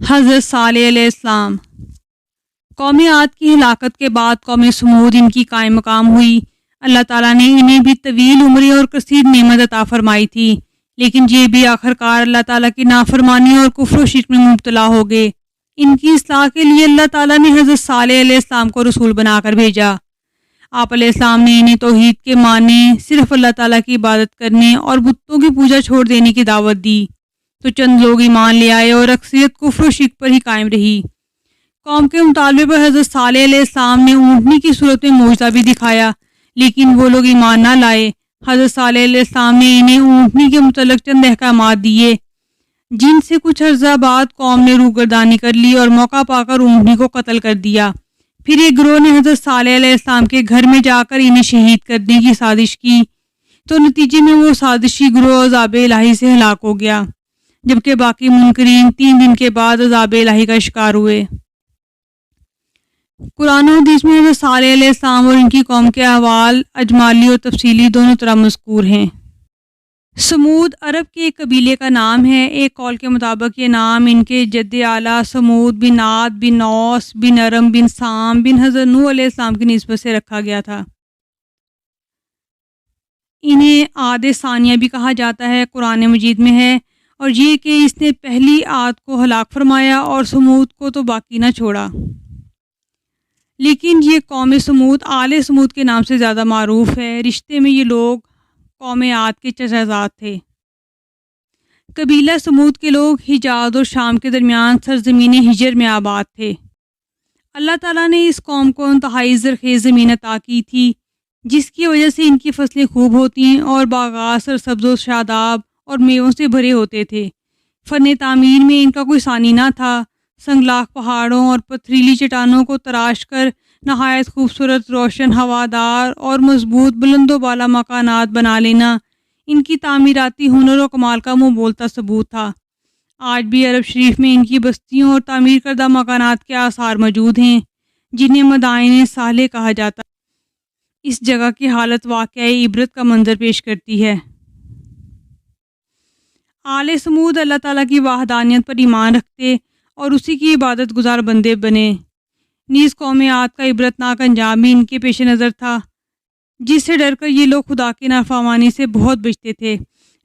حضرت صالح علیہ السلام۔ قوم عاد کی ہلاکت کے بعد قوم سمود ان کی قائم مقام ہوئی۔ اللہ تعالیٰ نے انہیں بھی طویل عمری اور کثیر نعمت عطا فرمائی تھی، لیکن یہ بھی آخرکار اللہ تعالیٰ کی نافرمانی اور کفر و شرک میں مبتلا ہو گئے۔ ان کی اصلاح کے لیے اللہ تعالیٰ نے حضرت صالح علیہ السلام کو رسول بنا کر بھیجا۔ آپ علیہ السلام نے انہیں توحید کے معنی، صرف اللہ تعالیٰ کی عبادت کرنے اور بتوں کی پوجا چھوڑ دینے کی دعوت دی، تو چند لوگ ایمان لے آئے اور اکثریت کفر و شرک پر ہی قائم رہی۔ قوم کے مطالبے پر حضرت صالح علیہ السلام نے اونٹنی کی صورت میں معجزہ بھی دکھایا، لیکن وہ لوگ ایمان نہ لائے۔ حضرت صالح علیہ السلام نے انہیں اونٹنی کے متعلق چند احکامات دیے، جن سے کچھ عرصہ بعد قوم نے روگردانی کر لی اور موقع پا کر اونٹنی کو قتل کر دیا۔ پھر ایک گروہ نے حضرت صالح علیہ السلام کے گھر میں جا کر انہیں شہید کرنے کی سازش کی، تو نتیجے میں وہ سازشی گروہ عذاب الہی سے ہلاک ہو گیا، جبکہ باقی منکرین 3 دن کے بعد عذاب الہی کا شکار ہوئے۔ قرآن و حدیث میں حضرت صالح علیہ السلام اور ان کی قوم کے احوال اجمالی اور تفصیلی دونوں طرح مذکور ہیں۔ سمود عرب کے ایک قبیلے کا نام ہے۔ ایک قول کے مطابق یہ نام ان کے جد اعلیٰ سمود بن عاد بن اوس بن ارم بن سام بن حضرت نوح علیہ السلام کی نسبت سے رکھا گیا تھا۔ انہیں عاد ثانیہ بھی کہا جاتا ہے، قرآن مجید میں ہے، اور یہ کہ اس نے پہلی عاد کو ہلاک فرمایا اور سمود کو تو باقی نہ چھوڑا۔ لیکن یہ قوم سمود آل سمود کے نام سے زیادہ معروف ہے۔ رشتے میں یہ لوگ قوم عاد کے چچازاد تھے۔ قبیلہ سمود کے لوگ حجاز اور شام کے درمیان سرزمین ہجر میں آباد تھے۔ اللہ تعالیٰ نے اس قوم کو انتہائی زرخیز زمین عطا کی تھی، جس کی وجہ سے ان کی فصلیں خوب ہوتی اور باغات سرسبز و شاداب اور میووں سے بھرے ہوتے تھے۔ فن تعمیر میں ان کا کوئی ثانی نہ تھا۔ سنگلاخ پہاڑوں اور پتھریلی چٹانوں کو تراش کر نہایت خوبصورت، روشن، ہوادار اور مضبوط بلند و بالا مکانات بنا لینا ان کی تعمیراتی ہنر و کمال کا منہ بولتا ثبوت تھا۔ آج بھی عرب شریف میں ان کی بستیوں اور تعمیر کردہ مکانات کے آثار موجود ہیں، جنہیں مدائن صالح کہا جاتا ہے۔ اس جگہ کی حالت واقعہ عبرت کا منظر پیش کرتی ہے۔ آل سمود اللہ تعالیٰ کی وحدانیت پر ایمان رکھتے اور اسی کی عبادت گزار بندے بنے۔ نیز قوم عاد کا عبرتناک انجام بھی ان کے پیش نظر تھا، جس سے ڈر کر یہ لوگ خدا کی نافرمانی سے بہت بچتے تھے،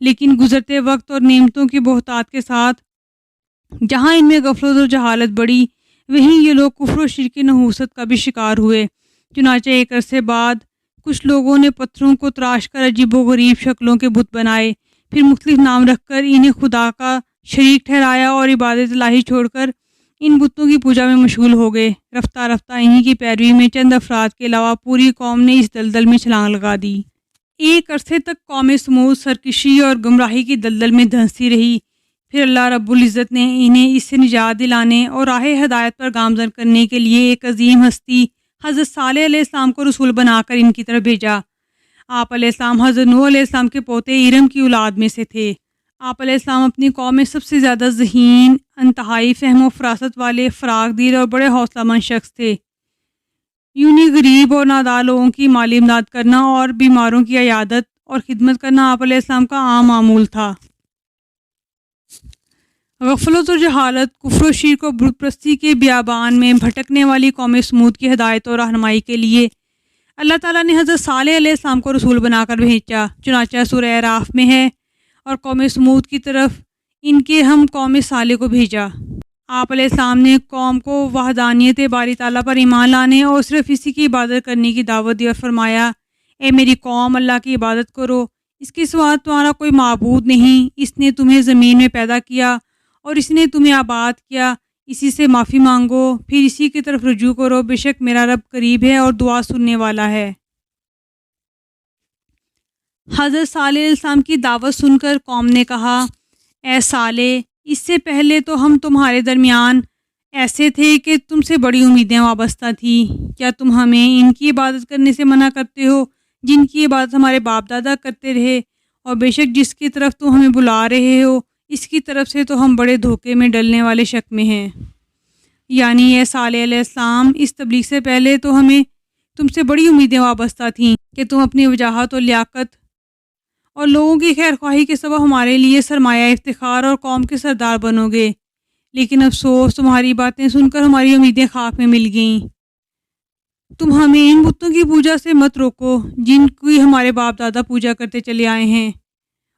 لیکن گزرتے وقت اور نعمتوں کی بہتات کے ساتھ جہاں ان میں غفلت اور جہالت بڑھی، وہیں یہ لوگ کفر و شرک کی نحوست کا بھی شکار ہوئے۔ چنانچہ ایک عرصے بعد کچھ لوگوں نے پتھروں کو تراش کر عجیب و غریب شکلوں کے بت بنائے، پھر مختلف نام رکھ کر انہیں خدا کا شریک ٹھہرایا اور عبادت الہی چھوڑ کر ان بتوں کی پوجا میں مشغول ہو گئے۔ رفتہ رفتہ انہی کی پیروی میں چند افراد کے علاوہ پوری قوم نے اس دلدل میں چھلانگ لگا دی۔ ایک عرصے تک قوم سمود سرکشی اور گمراہی کی دلدل میں دھنستی رہی، پھر اللہ رب العزت نے انہیں اس سے نجات دلانے اور راہ ہدایت پر گامزن کرنے کے لیے ایک عظیم ہستی حضرت صالح علیہ السلام کو رسول بنا کر ان کی طرف بھیجا۔ آپ علیہ السلام حضرت نوح علیہ السلام کے پوتے ارم کی اولاد میں سے تھے۔ آپ علیہ السلام اپنی قوم میں سب سے زیادہ ذہین، انتہائی فہم و فراست والے، فراق دل اور بڑے حوصلہ مند شخص تھے۔ یونی غریب اور نادار لوگوں کی مالی امداد کرنا اور بیماروں کی عیادت اور خدمت کرنا آپ علیہ السلام کا عام معمول تھا۔ غفلت اور جہالت، کفر و شرک اور بت پرستی کے بیابان میں بھٹکنے والی قوم سمود کی ہدایت اور رہنمائی کے لیے اللہ تعالیٰ نے حضرت صالح علیہ السلام کو رسول بنا کر بھیجا۔ چنانچہ سورہ اعراف میں ہے، اور قوم سمود کی طرف ان کے ہم قوم صالح کو بھیجا۔ آپ علیہ السلام نے قوم کو وحدانیت باری تعالیٰ پر ایمان لانے اور صرف اسی کی عبادت کرنے کی دعوت دی اور فرمایا، اے میری قوم، اللہ کی عبادت کرو، اس کے سوا تمہارا کوئی معبود نہیں۔ اس نے تمہیں زمین میں پیدا کیا اور اس نے تمہیں آباد کیا، اسی سے معافی مانگو، پھر اسی کی طرف رجوع کرو، بے شک میرا رب قریب ہے اور دعا سننے والا ہے۔ حضرت صالح علیہ السلام کی دعوت سن کر قوم نے کہا، اے صالح، اس سے پہلے تو ہم تمہارے درمیان ایسے تھے کہ تم سے بڑی امیدیں وابستہ تھیں۔ کیا تم ہمیں ان کی عبادت کرنے سے منع کرتے ہو جن کی عبادت ہمارے باپ دادا کرتے رہے؟ اور بے شک جس کی طرف تم ہمیں بلا رہے ہو، اس کی طرف سے تو ہم بڑے دھوکے میں ڈلنے والے شک میں ہیں۔ یعنی اے صالح علیہ السلام، اس تبلیغ سے پہلے تو ہمیں تم سے بڑی امیدیں وابستہ تھیں کہ تم اپنی وجاہت اور لیاقت اور لوگوں کی خیر خواہی کے سبب ہمارے لیے سرمایہ افتخار اور قوم کے سردار بنو گے، لیکن افسوس تمہاری باتیں سن کر ہماری امیدیں خاک میں مل گئیں۔ تم ہمیں ان بتوں کی پوجا سے مت روکو جن کی ہمارے باپ دادا پوجا کرتے چلے آئے ہیں،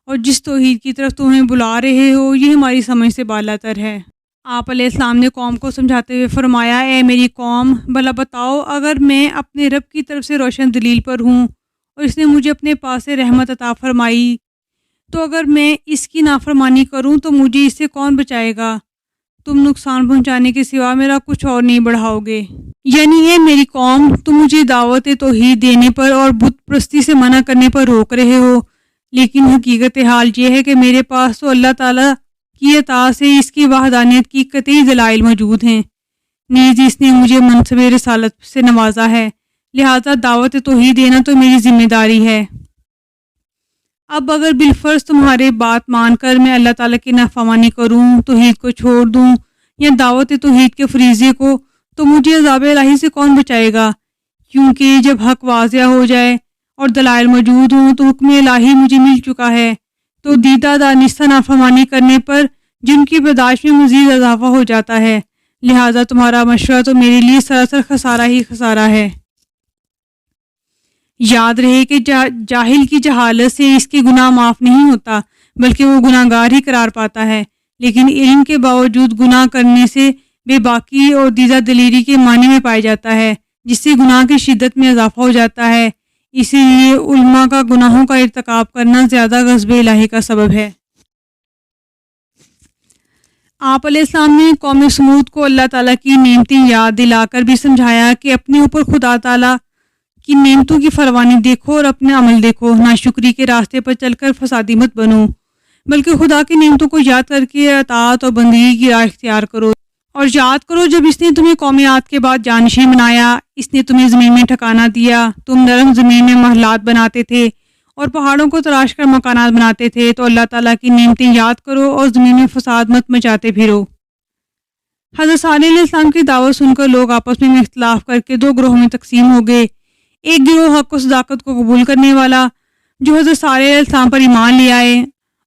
اور جس توحید کی طرف تمہیں بلا رہے ہو یہ ہماری سمجھ سے بالاتر ہے۔ آپ علیہ السلام نے قوم کو سمجھاتے ہوئے فرمایا، اے میری قوم، بھلا بتاؤ، اگر میں اپنے رب کی طرف سے روشن دلیل پر ہوں اور اس نے مجھے اپنے پاس سے رحمت عطا فرمائی، تو اگر میں اس کی نافرمانی کروں تو مجھے اس سے کون بچائے گا؟ تم نقصان پہنچانے کے سوا میرا کچھ اور نہیں بڑھاؤ گے۔ یعنی اے میری قوم، تم مجھے دعوت توحید دینے پر اور بت پرستی سے منع کرنے پر روک رہے ہو، لیکن حقیقت حال یہ ہے کہ میرے پاس تو اللہ تعالیٰ کی عطا سے اس کی وحدانیت کی قطعی دلائل موجود ہیں، نیز اس نے مجھے منصب رسالت سے نوازا ہے، لہٰذا دعوت توحید دینا تو میری ذمہ داری ہے۔ اب اگر بالفرض تمہارے بات مان کر میں اللہ تعالیٰ کی نافرمانی کروں، توحید کو چھوڑ دوں یا دعوت توحید کے فریضے کو، تو مجھے عذاب الہی سے کون بچائے گا؟ کیونکہ جب حق واضح ہو جائے اور دلائل موجود ہوں تو حکم الہی مجھے مل چکا ہے، تو دیدہ دانستہ نافرمانی کرنے پر جن کی برداشت میں مزید اضافہ ہو جاتا ہے، لہٰذا تمہارا مشورہ تو میرے لیے سراسر خسارہ ہی خسارہ ہے۔ یاد رہے کہ جاہل کی جہالت سے اس کے گناہ معاف نہیں ہوتا، بلکہ وہ گناہ گار ہی قرار پاتا ہے، لیکن علم کے باوجود گناہ کرنے سے بے باکی اور دیدہ دلیری کے معنی میں پایا جاتا ہے، جس سے گناہ کی شدت میں اضافہ ہو جاتا ہے۔ اسی لیے علماء کا گناہوں کا ارتکاب کرنا زیادہ غضب الہی کا سبب ہے۔ آپ علیہ السلام نے قوم سمود کو اللہ تعالیٰ کی نعمتیں یاد دلا کر بھی سمجھایا کہ اپنے اوپر خدا تعالیٰ کی نعمتوں کی فراوانی دیکھو اور اپنے عمل دیکھو، ناشکری کے راستے پر چل کر فسادی مت بنو، بلکہ خدا کی نعمتوں کو یاد کر کے اطاعت اور بندگی کی راہ اختیار کرو، اور یاد کرو جب اس نے تمہیں قوم عاد کے بعد جانشین بنایا، اس نے تمہیں زمین میں ٹھکانہ دیا، تم نرم زمین میں محلات بناتے تھے اور پہاڑوں کو تراش کر مکانات بناتے تھے، تو اللہ تعالیٰ کی نعمتیں یاد کرو اور زمین میں فساد مت مچاتے پھرو۔ حضرت صالح علیہ السلام کی دعوت سن کر لوگ آپس میں اختلاف کر کے دو گروہوں میں تقسیم ہو گئے۔ ایک گروہ حق و صداقت کو قبول کرنے والا جو حضرت صالح علیہ السلام پر ایمان لے آئے،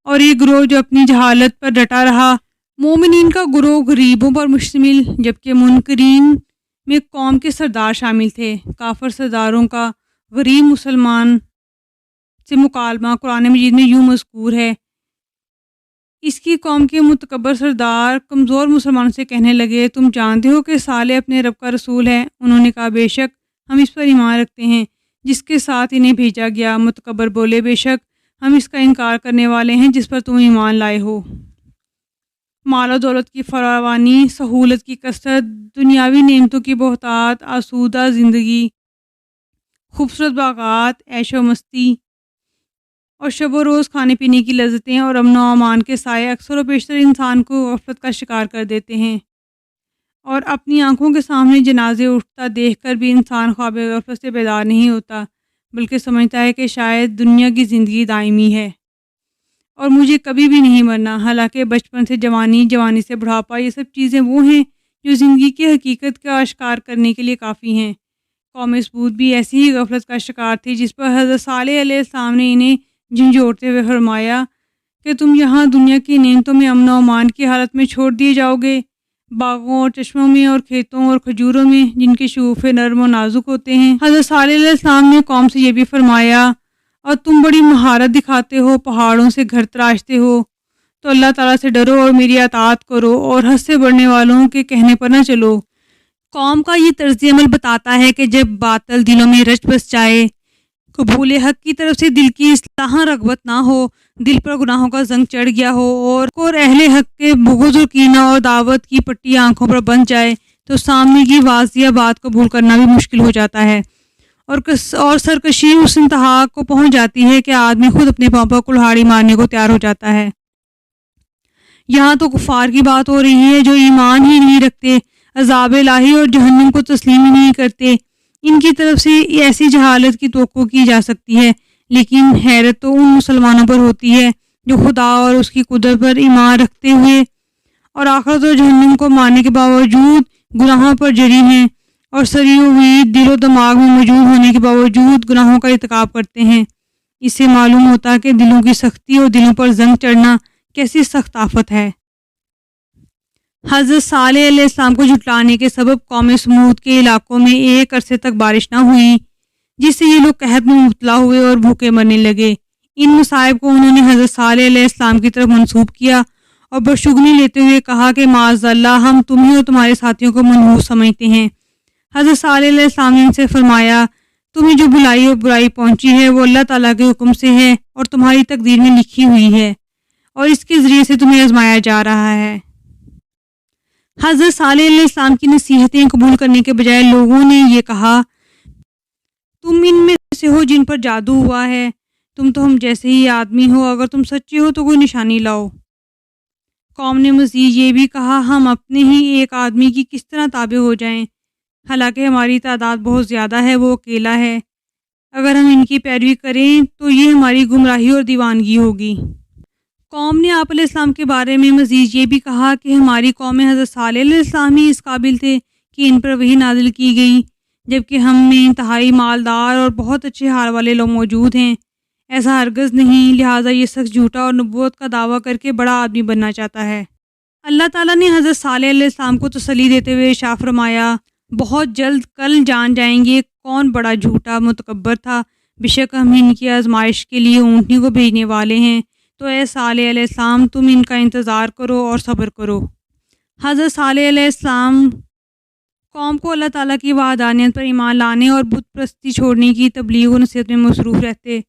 اور ایک گروہ جو اپنی جہالت پر ڈٹا رہا۔ مومنین کا گروہ غریبوں پر مشتمل، جبکہ منکرین میں قوم کے سردار شامل تھے۔ کافر سرداروں کا غریب مسلمان سے مکالمہ قرآن مجید میں یوں مذکور ہے، اس کی قوم کے متکبر سردار کمزور مسلمانوں سے کہنے لگے، تم جانتے ہو کہ صالح اپنے رب کا رسول ہے؟ انہوں نے کہا، بے شک ہم اس پر ایمان رکھتے ہیں جس کے ساتھ انہیں بھیجا گیا۔ متکبر بولے، بے شک ہم اس کا انکار کرنے والے ہیں جس پر تم ایمان لائے ہو۔ مال و دولت کی فراوانی، سہولت کی کثرت، دنیاوی نعمتوں کی بہتات، آسودہ زندگی، خوبصورت باغات، عیش و مستی اور شب و روز کھانے پینے کی لذتیں اور امن و امان کے سائے اکثر و بیشتر انسان کو غفلت کا شکار کر دیتے ہیں، اور اپنی آنکھوں کے سامنے جنازے اٹھتا دیکھ کر بھی انسان خواب غفلت سے بیدار نہیں ہوتا، بلکہ سمجھتا ہے کہ شاید دنیا کی زندگی دائمی ہے اور مجھے کبھی بھی نہیں مرنا۔ حالانکہ بچپن سے جوانی، جوانی سے بڑھاپا، یہ سب چیزیں وہ ہیں جو زندگی کی حقیقت کا اشکار کرنے کے لیے کافی ہیں۔ قوم سمود بھی ایسی ہی غفلت کا شکار تھی، جس پر حضرت صالح علیہ السلام نے انہیں جھنجھوڑتے ہوئے فرمایا کہ تم یہاں دنیا کی نعمتوں میں امن و امان کی حالت میں چھوڑ دیے جاؤ گے، باغوں اور چشموں میں اور کھیتوں اور کھجوروں میں جن کے شگوفے نرم و نازک ہوتے ہیں۔ حضرت صالح علیہ السلام نے قوم سے یہ بھی فرمایا، اور تم بڑی مہارت دکھاتے ہو، پہاڑوں سے گھر تراشتے ہو، تو اللہ تعالیٰ سے ڈرو اور میری اطاعت کرو اور حد سے بڑھنے والوں کے کہنے پر نہ چلو۔ قوم کا یہ طرز عمل بتاتا ہے کہ جب باطل دلوں میں رچ بس جائے، قبول حق کی طرف سے دل کی اصلاح رغبت نہ ہو، دل پر گناہوں کا زنگ چڑھ گیا ہو، اور اہل حق کے بغض و کینہ اور دعوت کی پٹی آنکھوں پر بن جائے، تو سامنے کی واضح بات قبول کرنا بھی مشکل ہو جاتا ہے، اور سرکشی اس انتہا کو پہنچ جاتی ہے کہ آدمی خود اپنے پاؤں پر کلہاڑی مارنے کو تیار ہو جاتا ہے۔ یہاں تو کفار کی بات ہو رہی ہے جو ایمان ہی نہیں رکھتے، عذاب الہی اور جہنم کو تسلیم ہی نہیں کرتے۔ ان کی طرف سے ایسی جہالت کی توقع کی جا سکتی ہے، لیکن حیرت تو ان مسلمانوں پر ہوتی ہے جو خدا اور اس کی قدرت پر ایمان رکھتے ہوئے اور آخرت اور جہنم کو ماننے کے باوجود گناہوں پر جری ہیں، اور سری ہوئی دل و دماغ میں موجود ہونے کے باوجود گناہوں کا ارتکاب کرتے ہیں۔ اس سے معلوم ہوتا ہے کہ دلوں کی سختی اور دلوں پر زنگ چڑھنا کیسی سخت آفت ہے۔ حضرت صالح علیہ السلام کو جھٹلانے کے سبب قوم سمود کے علاقوں میں ایک عرصے تک بارش نہ ہوئی، جس سے یہ لوگ قحط میں مبتلا ہوئے اور بھوکے مرنے لگے۔ ان مصائب کو انہوں نے حضرت صالح علیہ السلام کی طرف منسوب کیا اور بشگونی لیتے ہوئے کہا کہ معاذ اللہ، ہم تمہیں اور تمہارے ساتھیوں کو منحوس سمجھتے ہیں۔ حضرت صالح علیہ السلام نے ان سے فرمایا، تمہیں جو بھلائی اور برائی پہنچی ہے وہ اللہ تعالیٰ کے حکم سے ہے اور تمہاری تقدیر میں لکھی ہوئی ہے، اور اس کے ذریعے سے تمہیں آزمایا جا رہا ہے۔ حضرت صالح علیہ السلام کی نصیحتیں قبول کرنے کے بجائے لوگوں نے یہ کہا، تم ان میں سے ہو جن پر جادو ہوا ہے، تم تو ہم جیسے ہی آدمی ہو، اگر تم سچے ہو تو کوئی نشانی لاؤ۔ قوم نے مزید یہ بھی کہا، ہم اپنے ہی ایک آدمی کی کس طرح تابع ہو جائیں، حالانکہ ہماری تعداد بہت زیادہ ہے، وہ اکیلا ہے، اگر ہم ان کی پیروی کریں تو یہ ہماری گمراہی اور دیوانگی ہوگی۔ قوم نے آپ علیہ السلام کے بارے میں مزید یہ بھی کہا کہ ہماری قوم میں حضرت صالح علیہ السلام ہی اس قابل تھے کہ ان پر وحی نازل کی گئی، جبکہ ہم میں انتہائی مالدار اور بہت اچھے حال والے لوگ موجود ہیں۔ ایسا ہرگز نہیں، لہٰذا یہ شخص جھوٹا اور نبوت کا دعویٰ کر کے بڑا آدمی بننا چاہتا ہے۔ اللہ تعالیٰ نے حضرت صالح علیہ السلام کو تسلی دیتے ہوئے ارشاد فرمایا، بہت جلد کل جان جائیں گے کون بڑا جھوٹا متکبر تھا، بے شک ہم ان کی آزمائش کے لیے اونٹنی کو بھیجنے والے ہیں، تو اے صالح علیہ السلام تم ان کا انتظار کرو اور صبر کرو۔ حضرت صالح علیہ السلام قوم کو اللہ تعالیٰ کی وحدانیت پر ایمان لانے اور بت پرستی چھوڑنے کی تبلیغ و نصیحت میں مصروف رہتے۔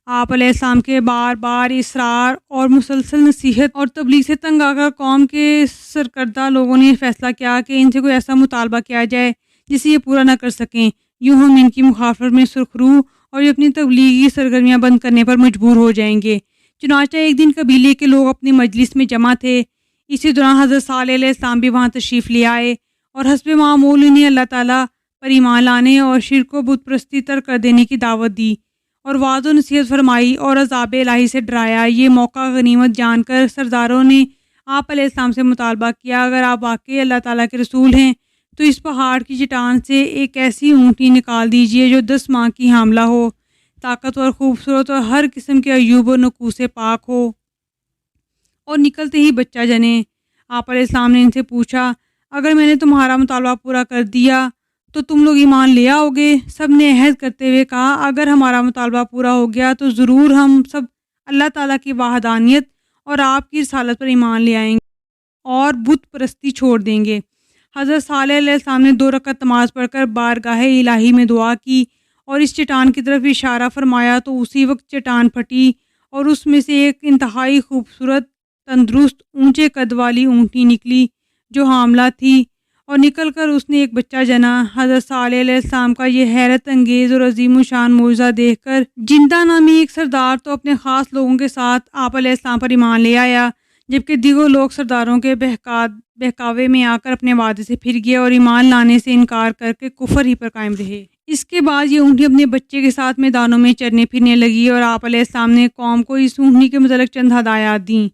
آپ علیہ السلام کے بار بار اصرار اور مسلسل نصیحت اور تبلیغ سے تنگ آ کر قوم کے سرکردہ لوگوں نے فیصلہ کیا کہ ان سے کوئی ایسا مطالبہ کیا جائے جسے یہ پورا نہ کر سکیں، یوں ہم ان کی مخالفت میں سرخرو اور یہ اپنی تبلیغی سرگرمیاں بند کرنے پر مجبور ہو جائیں گے۔ چنانچہ ایک دن قبیلے کے لوگ اپنی مجلس میں جمع تھے، اسی دوران حضرت صالح علیہ السلام بھی وہاں تشریف لے آئے اور حسب معمول انہیں اللہ تعالیٰ پر ایمان لانے اور شرک و بت پرستی ترک کر دینے کی دعوت دی اور وعظ و نصیحت فرمائی اور عذاب الہی سے ڈرایا۔ یہ موقع غنیمت جان کر سرداروں نے آپ علیہ السلام سے مطالبہ کیا، اگر آپ واقعی اللہ تعالیٰ کے رسول ہیں تو اس پہاڑ کی چٹان سے ایک ایسی اونٹنی نکال دیجیے جو 10 ماہ کی حاملہ ہو، طاقتور، خوبصورت اور ہر قسم کے عیوب و نقوص سے پاک ہو اور نکلتے ہی بچہ جنے۔ آپ علیہ السلام نے ان سے پوچھا، اگر میں نے تمہارا مطالبہ پورا کر دیا تو تم لوگ ایمان لے آؤ گے؟ سب نے عہد کرتے ہوئے کہا، اگر ہمارا مطالبہ پورا ہو گیا تو ضرور ہم سب اللہ تعالیٰ کی وحدانیت اور آپ کی رسالت پر ایمان لے آئیں گے اور بت پرستی چھوڑ دیں گے۔ حضرت صالح علیہ السلام نے 2 رکعت نماز پڑھ کر بارگاہ الہی میں دعا کی اور اس چٹان کی طرف اشارہ فرمایا تو اسی وقت چٹان پھٹی اور اس میں سے ایک انتہائی خوبصورت، تندرست، اونچے قد والی اونٹنی نکلی جو حاملہ تھی، اور نکل کر اس نے ایک بچہ جنا۔ حضرت صالح علیہ السلام کا یہ حیرت انگیز اور عظیم الشان معجزہ دیکھ کر جندہ نامی ایک سردار تو اپنے خاص لوگوں کے ساتھ آپ علیہ السلام پر ایمان لے آیا، جبکہ دیگر لوگ سرداروں کے بہکاوے میں آ کر اپنے وعدے سے پھر گئے اور ایمان لانے سے انکار کر کے کفر ہی پر قائم رہے۔ اس کے بعد یہ اونٹنی اپنے بچے کے ساتھ میدانوں میں چرنے پھرنے لگی اور آپ علیہ السلام نے قوم کو اس اونٹنی کے متعلق چند ہدایات دیں،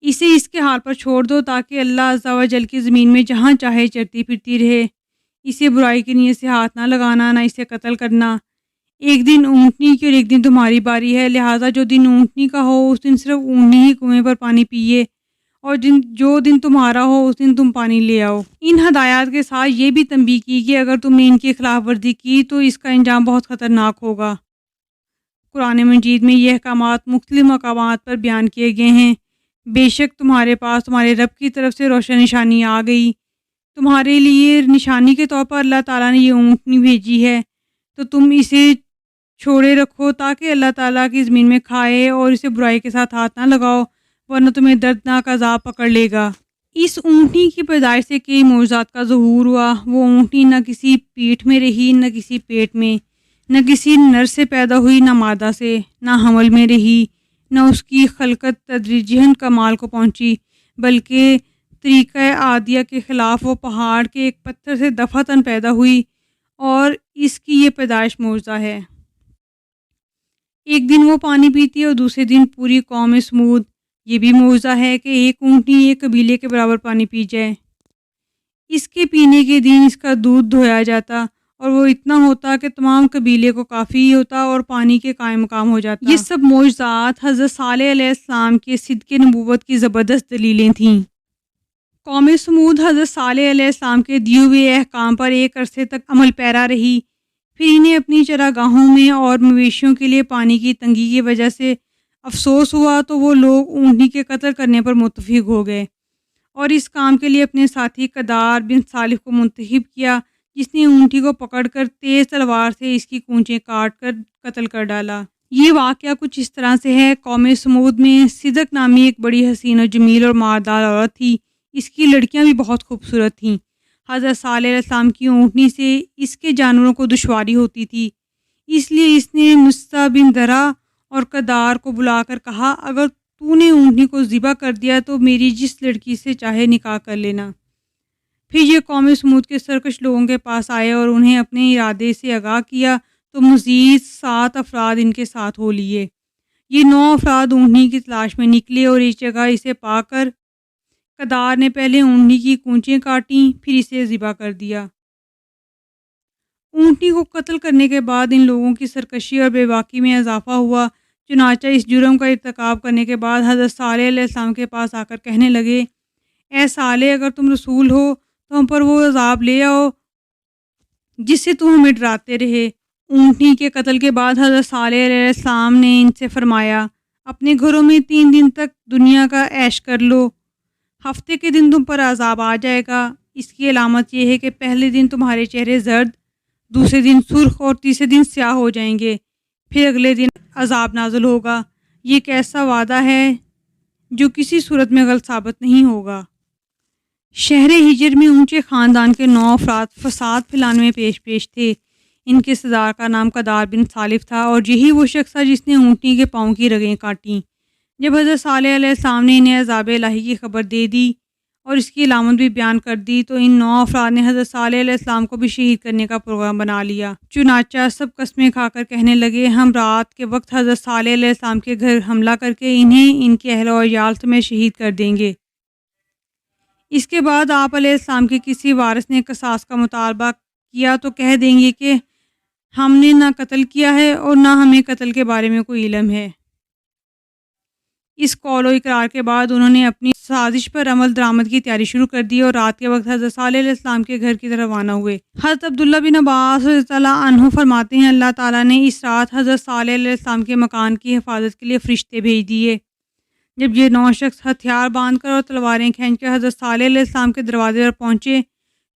اسے اس کے حال پر چھوڑ دو تاکہ اللہ عز و جل کی زمین میں جہاں چاہے چرتی پھرتی رہے، اسے برائی کی نیت سے ہاتھ نہ لگانا، نہ اسے قتل کرنا۔ ایک دن اونٹنی کی اور ایک دن تمہاری باری ہے، لہٰذا جو دن اونٹنی کا ہو اس دن صرف اونٹنی ہی کنویں پر پانی پیے، اور جو دن تمہارا ہو اس دن تم پانی لے آؤ۔ ان ہدایات کے ساتھ یہ بھی تنبیہ کی کہ اگر تم نے ان کی خلاف ورزی کی تو اس کا انجام بہت خطرناک ہوگا۔ قرآن مجید میں یہ احکامات مختلف مقامات پر بیان کیے گئے ہیں۔ بے شک تمہارے پاس تمہارے رب کی طرف سے روشن نشانی آ گئی، تمہارے لیے نشانی کے طور پر اللہ تعالیٰ نے یہ اونٹنی بھیجی ہے، تو تم اسے چھوڑے رکھو تاکہ اللہ تعالیٰ کی زمین میں کھائے اور اسے برائی کے ساتھ ہاتھ نہ لگاؤ ورنہ تمہیں دردناک عذاب پکڑ لے گا۔ اس اونٹنی کی پیدائش سے کئی معجزات کا ظہور ہوا۔ وہ اونٹنی نہ کسی پیٹھ میں رہی، نہ کسی پیٹ میں، نہ کسی نر سے پیدا ہوئی، نہ مادہ سے، نہ حمل میں رہی، نہ اس کی خلقت تدریجیاً کمال کو پہنچی، بلکہ طریقہ عادیہ کے خلاف وہ پہاڑ کے ایک پتھر سے دفعتاً پیدا ہوئی، اور اس کی یہ پیدائش معجزہ ہے۔ ایک دن وہ پانی پیتی اور دوسرے دن پوری قوم سمود۔ یہ بھی معجزہ ہے کہ ایک اونٹنی ایک قبیلے کے برابر پانی پی جائے۔ اس کے پینے کے دن اس کا دودھ دھویا جاتا اور وہ اتنا ہوتا کہ تمام قبیلے کو کافی ہوتا اور پانی کے قائم مقام ہو جاتا۔ یہ سب معجزات حضرت صالح علیہ السلام کے صدق نبوت کی زبردست دلیلیں تھیں۔ قوم سمود حضرت صالح علیہ السلام کے دیے ہوئے احکام پر ایک عرصے تک عمل پیرا رہی، پھر انہیں اپنی چراگاہوں میں اور مویشیوں کے لیے پانی کی تنگی کی وجہ سے افسوس ہوا تو وہ لوگ اونٹنی کے قتل کرنے پر متفق ہو گئے اور اس کام کے لیے اپنے ساتھی قدار بن صالف کو منتخب کیا، جس نے اونٹی کو پکڑ کر تیز تلوار سے اس کی کونچیں کاٹ کر قتل کر ڈالا۔ یہ واقعہ کچھ اس طرح سے ہے۔ قوم سمود میں صدق نامی ایک بڑی حسین و جمیل اور مالدار عورت تھی، اس کی لڑکیاں بھی بہت خوبصورت تھیں۔ حضرت صالح علیہ السلام کی اونٹنی سے اس کے جانوروں کو دشواری ہوتی تھی، اس لیے اس نے مصطح بن درا اور قدار کو بلا کر کہا، اگر تو نے اونٹنی کو ذبح کر دیا تو میری جس لڑکی سے چاہے نکاح کر لینا۔ پھر یہ قوم سمود کے سرکش لوگوں کے پاس آئے اور انہیں اپنے ارادے سے آگاہ کیا تو مزید 7 افراد ان کے ساتھ ہو لیے۔ یہ 9 افراد اونٹنی کی تلاش میں نکلے اور اس جگہ اسے پا کر قدار نے پہلے اونٹنی کی کونچیں کاٹیں، پھر اسے ذبح کر دیا۔ اونٹنی کو قتل کرنے کے بعد ان لوگوں کی سرکشی اور بے باکی میں اضافہ ہوا، چنانچہ اس جرم کا ارتکاب کرنے کے بعد حضرت صالح علیہ السلام کے پاس آ کر کہنے لگے، اے صالح، اگر تم رسول ہو تو ہم پر وہ عذاب لے آؤ جس سے تم ہمیں ڈراتے رہے۔ اونٹنی کے قتل کے بعد حضرت صالح علیہ السلام نے ان سے فرمایا، اپنے گھروں میں 3 دن تک دنیا کا عیش کر لو، ہفتے کے دن تم پر عذاب آ جائے گا۔ اس کی علامت یہ ہے کہ پہلے دن تمہارے چہرے زرد، دوسرے دن سرخ اور تیسرے دن سیاہ ہو جائیں گے، پھر اگلے دن عذاب نازل ہوگا۔ یہ ایک ایسا وعدہ ہے جو کسی صورت میں غلط ثابت نہیں ہوگا۔ شہر ہجر میں اونچے خاندان کے 9 افراد فساد پھیلانے میں پیش تھے۔ ان کے سردار کا نام قدار بن صالف تھا اور یہی وہ شخص تھا جس نے اونٹنی کے پاؤں کی رگیں کاٹیں۔ جب حضرت صالح علیہ السلام نے انہیں عذاب الہی کی خبر دے دی اور اس کی علامت بھی بیان کر دی تو ان 9 افراد نے حضرت صالح علیہ السلام کو بھی شہید کرنے کا پروگرام بنا لیا۔ چنانچہ سب قسمیں کھا کر کہنے لگے، ہم رات کے وقت حضرت صالح علیہ السلام کے گھر حملہ کر کے انہیں ان کے اہل و عیال سمیت شہید کر دیں گے۔ اس کے بعد آپ علیہ السلام کے کسی وارث نے قصاص کا مطالبہ کیا تو کہہ دیں گے کہ ہم نے نہ قتل کیا ہے اور نہ ہمیں قتل کے بارے میں کوئی علم ہے۔ اس قول و اقرار کے بعد انہوں نے اپنی سازش پر عمل درآمد کی تیاری شروع کر دی اور رات کے وقت حضرت صالح علیہ السلام کے گھر کی طرف روانہ ہوئے۔ حضرت عبداللہ بن عباس رضی اللہ عنہ فرماتے ہیں، اللہ تعالیٰ نے اس رات حضرت صالح علیہ السلام کے مکان کی حفاظت کے لیے فرشتے بھیج دیے۔ جب یہ 9 شخص ہتھیار باندھ کر اور تلواریں کھینچ کر حضرت صالح علیہ السلام کے دروازے پر پہنچے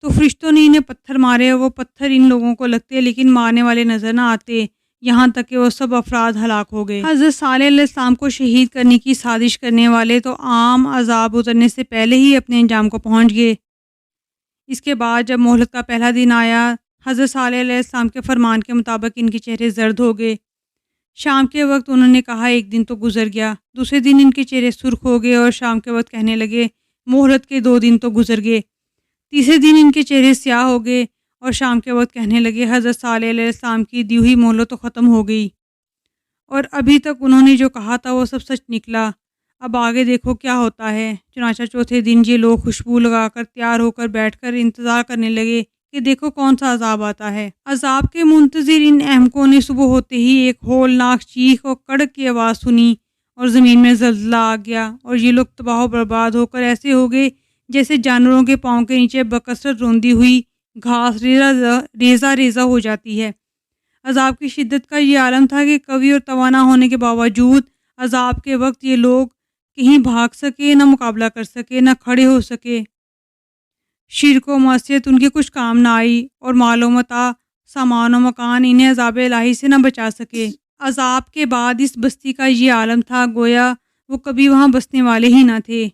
تو فرشتوں نے انہیں پتھر مارے اور وہ پتھر ان لوگوں کو لگتے لیکن مارنے والے نظر نہ آتے، یہاں تک کہ وہ سب افراد ہلاک ہو گئے۔ حضرت صالح علیہ السلام کو شہید کرنے کی سازش کرنے والے تو عام عذاب اترنے سے پہلے ہی اپنے انجام کو پہنچ گئے۔ اس کے بعد جب مہلت کا پہلا دن آیا، حضرت صالح علیہ السلام کے فرمان کے مطابق ان کے چہرے زرد ہو گئے۔ شام کے وقت انہوں نے کہا، ایک دن تو گزر گیا۔ دوسرے دن ان کے چہرے سرخ ہو گئے اور شام کے وقت کہنے لگے، مہلت کے 2 دن تو گزر گئے۔ تیسرے دن ان کے چہرے سیاہ ہو گئے اور شام کے وقت کہنے لگے، حضرت صالح علیہ السلام کی دی ہوئی مہلت تو ختم ہو گئی اور ابھی تک انہوں نے جو کہا تھا وہ سب سچ نکلا، اب آگے دیکھو کیا ہوتا ہے۔ چنانچہ چوتھے دن یہ لوگ خوشبو لگا کر تیار ہو کر بیٹھ کر انتظار کرنے لگے کہ دیکھو کون سا عذاب آتا ہے۔ عذاب کے منتظر ان احمقوں نے صبح ہوتے ہی ایک ہولناک چیخ اور کڑک کی آواز سنی اور زمین میں زلزلہ آ گیا اور یہ لوگ تباہ و برباد ہو کر ایسے ہو گئے جیسے جانوروں کے پاؤں کے نیچے بکثرت روندی ہوئی گھاس ریزہ ریزہ ہو جاتی ہے۔ عذاب کی شدت کا یہ عالم تھا کہ قوی اور توانا ہونے کے باوجود عذاب کے وقت یہ لوگ کہیں بھاگ سکے، نہ مقابلہ کر سکے، نہ کھڑے ہو سکے۔ شرک و معصیت ان کے کچھ کام نہ آئی اور مال و متاع، سامان و مکان انہیں عذاب الہی سے نہ بچا سکے۔ عذاب کے بعد اس بستی کا یہ عالم تھا گویا وہ کبھی وہاں بسنے والے ہی نہ تھے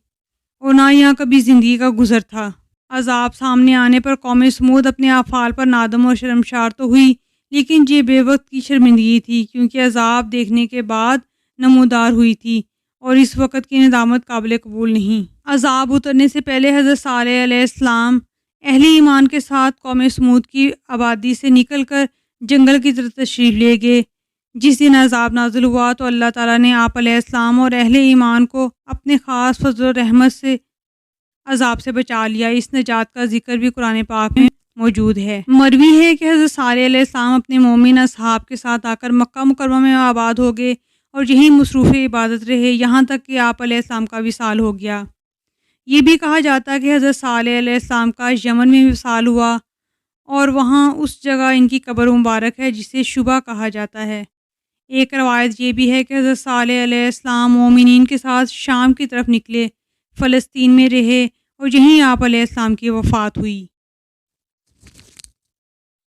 اور نہ یہاں کبھی زندگی کا گزر تھا۔ عذاب سامنے آنے پر قوم سمود اپنے افعال پر نادم اور شرمسار تو ہوئی، لیکن یہ بے وقت کی شرمندگی تھی کیونکہ عذاب دیکھنے کے بعد نمودار ہوئی تھی اور اس وقت کی ندامت قابل قبول نہیں۔ عذاب اترنے سے پہلے حضرت صالح علیہ السلام اہل ایمان کے ساتھ قوم سمود کی آبادی سے نکل کر جنگل کی طرف تشریف لے گئے۔ جس دن عذاب نازل ہوا تو اللہ تعالیٰ نے آپ علیہ السلام اور اہل ایمان کو اپنے خاص فضل و رحمت سے عذاب سے بچا لیا۔ اس نجات کا ذکر بھی قرآن پاک میں موجود ہے۔ مروی ہے کہ حضرت صالح علیہ السلام اپنے مومن اصحاب کے ساتھ آ کر مکہ مکرمہ میں آباد ہو گئے اور یہیں مصروف عبادت رہے یہاں تک کہ آپ علیہ السلام کا وصال ہو گیا۔ یہ بھی کہا جاتا ہے کہ حضرت صالح علیہ السلام کا یمن میں وصال ہوا اور وہاں اس جگہ ان کی قبر مبارک ہے جسے شبہ کہا جاتا ہے۔ ایک روایت یہ بھی ہے کہ حضرت صالح علیہ السلام مومنین کے ساتھ شام کی طرف نکلے، فلسطین میں رہے اور یہیں آپ علیہ السلام کی وفات ہوئی۔